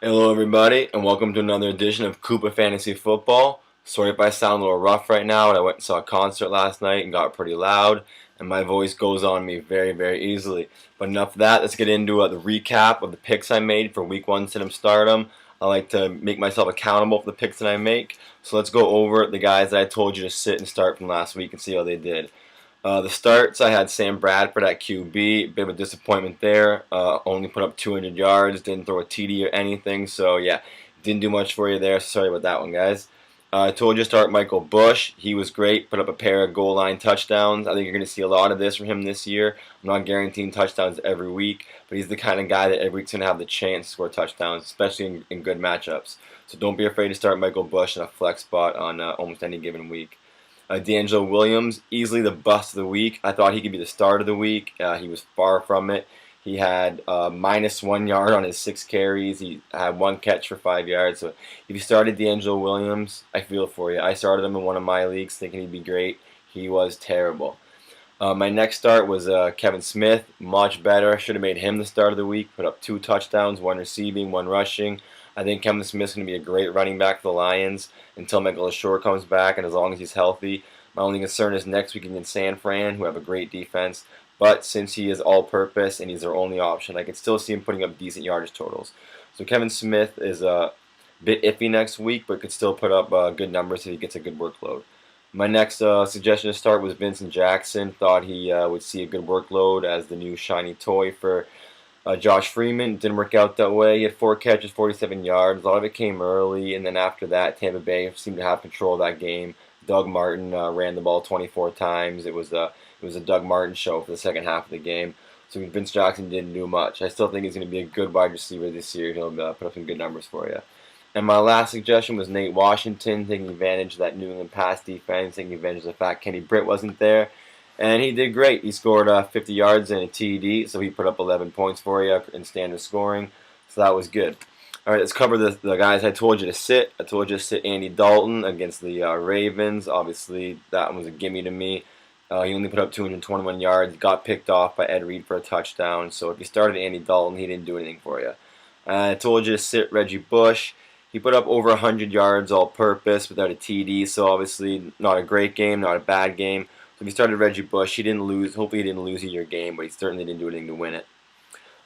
Hello everybody, and welcome to another edition of Koopa Fantasy Football. Sorry if I sound a little rough right now, but I went and saw a concert last night and got pretty loud, and my voice goes on me very easily. But enough of that, let's get into the recap of the picks I made for Week 1 Sit-'em Stardom. I like to make myself accountable for the picks that I make, so let's go over the guys that I told you to sit and start from last week and see how they did. The starts, I had Sam Bradford at QB. Bit of a disappointment there. Only put up 200 yards, didn't throw a TD or anything. So, yeah, didn't do much for you there. Sorry about that one, guys. I told you to start Michael Bush. He was great. Put up a pair of goal line touchdowns. I think you're going to see a lot of this from him this year. I'm not guaranteeing touchdowns every week, but he's the kind of guy that every week's going to have the chance to score touchdowns, especially in good matchups. So don't be afraid to start Michael Bush in a flex spot on almost any given week. D'Angelo Williams, easily the bust of the week. I thought he could be the start of the week. He was far from it. He had -1 yard on his 6 carries. He had 1 catch for 5 yards. So if you started D'Angelo Williams, I feel for you. I started him in one of my leagues thinking he'd be great. He was terrible. My next start was Kevin Smith, much better. Should have made him the start of the week. Put up 2 touchdowns, 1 receiving, 1 rushing. I think Kevin Smith's going to be a great running back for the Lions until Michael Ashore comes back, and as long as he's healthy. My only concern is next week against San Fran, who have a great defense. But since he is all-purpose and he's their only option, I could still see him putting up decent yardage totals. So Kevin Smith is a bit iffy next week, but could still put up good numbers if he gets a good workload. My next suggestion to start was Vincent Jackson. Thought he would see a good workload as the new shiny toy for Josh Freeman. Didn't work out that way. He had 4 catches, 47 yards. A lot of it came early, and then after that, Tampa Bay seemed to have control of that game. Doug Martin ran the ball 24 times. It was a Doug Martin show for the second half of the game. So Vince Jackson didn't do much. I still think he's going to be a good wide receiver this year. He'll put up some good numbers for you. And my last suggestion was Nate Washington, taking advantage of that New England pass defense, taking advantage of the fact Kenny Britt wasn't there. And he did great. He scored 50 yards and a TD, so he put up 11 points for you in standard scoring. So that was good. All right, let's cover the guys I told you to sit. I told you to sit Andy Dalton against the Ravens. Obviously, that one was a gimme to me. He only put up 221 yards, got picked off by Ed Reed for a touchdown. So if you started Andy Dalton, he didn't do anything for you. I told you to sit Reggie Bush. He put up over 100 yards all-purpose without a TD, so obviously not a great game, not a bad game. So if you started Reggie Bush, he didn't lose. Hopefully he didn't lose you your game, but he certainly didn't do anything to win it.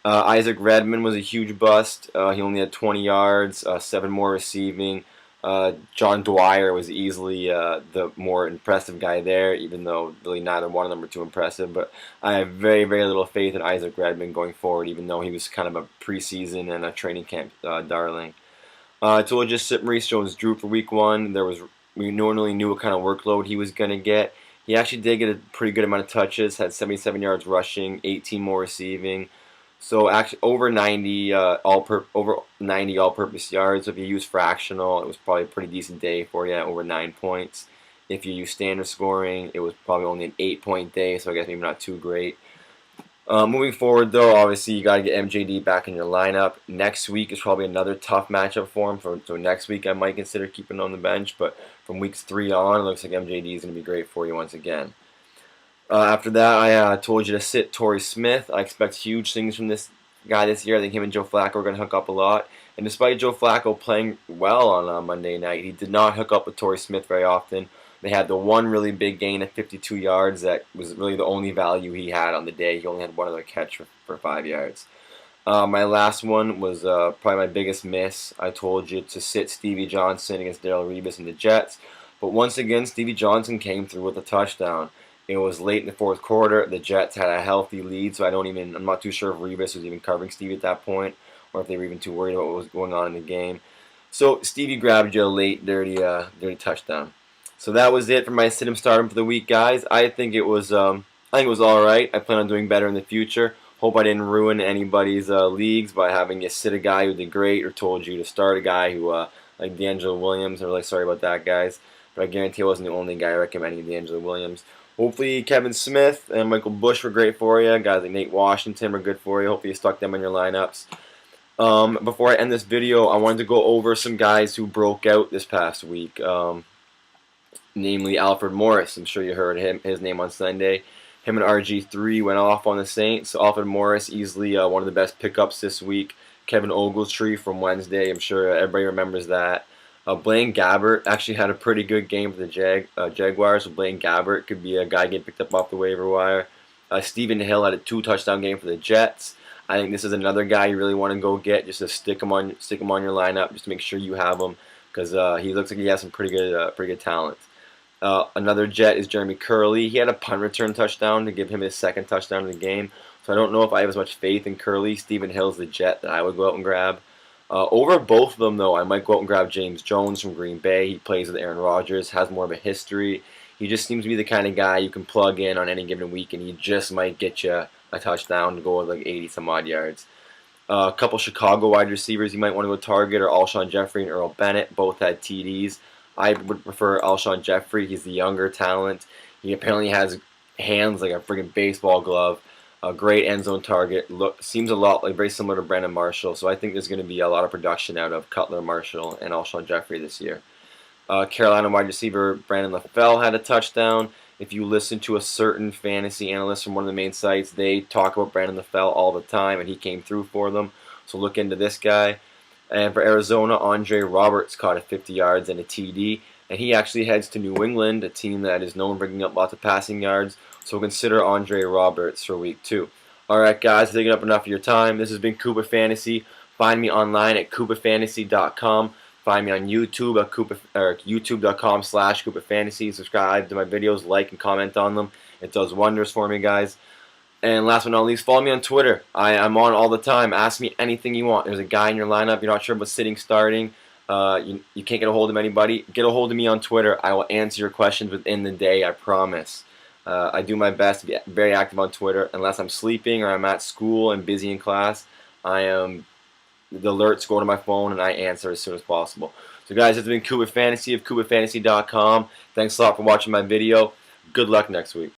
Isaac Redman was a huge bust. He only had 20 yards, 7 more receiving. John Dwyer was easily the more impressive guy there, even though really neither one of them were too impressive. But I have very little faith in Isaac Redman going forward, even though he was kind of a preseason and a training camp darling. I told you to sit Maurice Jones-Drew for Week 1. We normally knew what kind of workload he was going to get. He actually did get a pretty good amount of touches, had 77 yards rushing, 18 more receiving. So actually over 90 all-purpose yards. So if you use fractional, it was probably a pretty decent day for you, over 9 points. If you use standard scoring, it was probably only an 8-point day, so I guess maybe not too great. Moving forward, though, obviously you got to get MJD back in your lineup. Next week is probably another tough matchup for him. So next week I might consider keeping him on the bench, but from weeks 3 on, it looks like MJD is going to be great for you once again. After that, I told you to sit Torrey Smith. I expect huge things from this guy this year. I think him and Joe Flacco are going to hook up a lot. And despite Joe Flacco playing well on Monday night, he did not hook up with Torrey Smith very often. They had the one really big gain of 52 yards. That was really the only value he had on the day. He only had one other catch for 5 yards. My last one was probably my biggest miss. I told you to sit Stevie Johnson against Darrelle Revis and the Jets. But once again, Stevie Johnson came through with a touchdown. It was late in the 4th quarter. The Jets had a healthy lead, so I'm not too sure if Revis was even covering Stevie at that point, or if they were even too worried about what was going on in the game. So Stevie grabbed you a late, dirty touchdown. So that was it for my sit-'em stardom for the week, guys. I think it was all right. I plan on doing better in the future. Hope I didn't ruin anybody's leagues by having you sit a guy who did great, or told you to start a guy who like D'Angelo Williams. I'm really sorry about that, guys. But I guarantee I wasn't the only guy recommending D'Angelo Williams. Hopefully Kevin Smith and Michael Bush were great for you. Guys like Nate Washington were good for you. Hopefully you stuck them in your lineups. Before I end this video, I wanted to go over some guys who broke out this past week. Namely Alfred Morris. I'm sure you heard his name on Sunday. Him and RG3 went off on the Saints. So Alfred Morris, easily one of the best pickups this week. Kevin Ogletree from Wednesday. I'm sure everybody remembers that. Blaine Gabbert actually had a pretty good game for the Jaguars. So Blaine Gabbert could be a guy getting picked up off the waiver wire. Stephen Hill had a 2-touchdown game for the Jets. I think this is another guy you really want to go get, just to stick him on your lineup, just to make sure you have him, because he looks like he has some pretty good talent. Another Jet is Jeremy Curley. He had a punt return touchdown to give him his second touchdown of the game. So I don't know if I have as much faith in Curley. Stephen Hill's the Jet that I would go out and grab. Over both of them, though, I might go out and grab James Jones from Green Bay. He plays with Aaron Rodgers, has more of a history. He just seems to be the kind of guy you can plug in on any given week, and he just might get you a touchdown to go with like 80-some-odd yards. A couple Chicago wide receivers you might want to go target are Alshon Jeffrey and Earl Bennett. Both had TDs. I would prefer Alshon Jeffrey. He's the younger talent. He apparently has hands like a friggin' baseball glove. A great end zone target. Seems a lot like very similar to Brandon Marshall. So I think there's going to be a lot of production out of Cutler, Marshall, and Alshon Jeffrey this year. Carolina wide receiver Brandon LaFell had a touchdown. If you listen to a certain fantasy analyst from one of the main sites, they talk about Brandon LaFell all the time, and he came through for them. So look into this guy. And for Arizona, Andre Roberts caught a 50 yards and a TD. And he actually heads to New England, a team that is known for bringing up lots of passing yards. So consider Andre Roberts for week 2. Alright guys, taking up enough of your time. This has been Koopa Fantasy. Find me online at koopafantasy.com. Find me on YouTube at youtube.com/koopafantasy. Subscribe to my videos, like and comment on them. It does wonders for me, guys. And last but not least, follow me on Twitter. I'm on all the time. Ask me anything you want. There's a guy in your lineup. You're not sure about sitting, starting. You can't get a hold of anybody. Get a hold of me on Twitter. I will answer your questions within the day, I promise. I do my best to be very active on Twitter. Unless I'm sleeping or I'm at school and busy in class, the alerts go to my phone and I answer as soon as possible. So guys, it's been Koopa Fantasy of koopafantasy.com. Thanks a lot for watching my video. Good luck next week.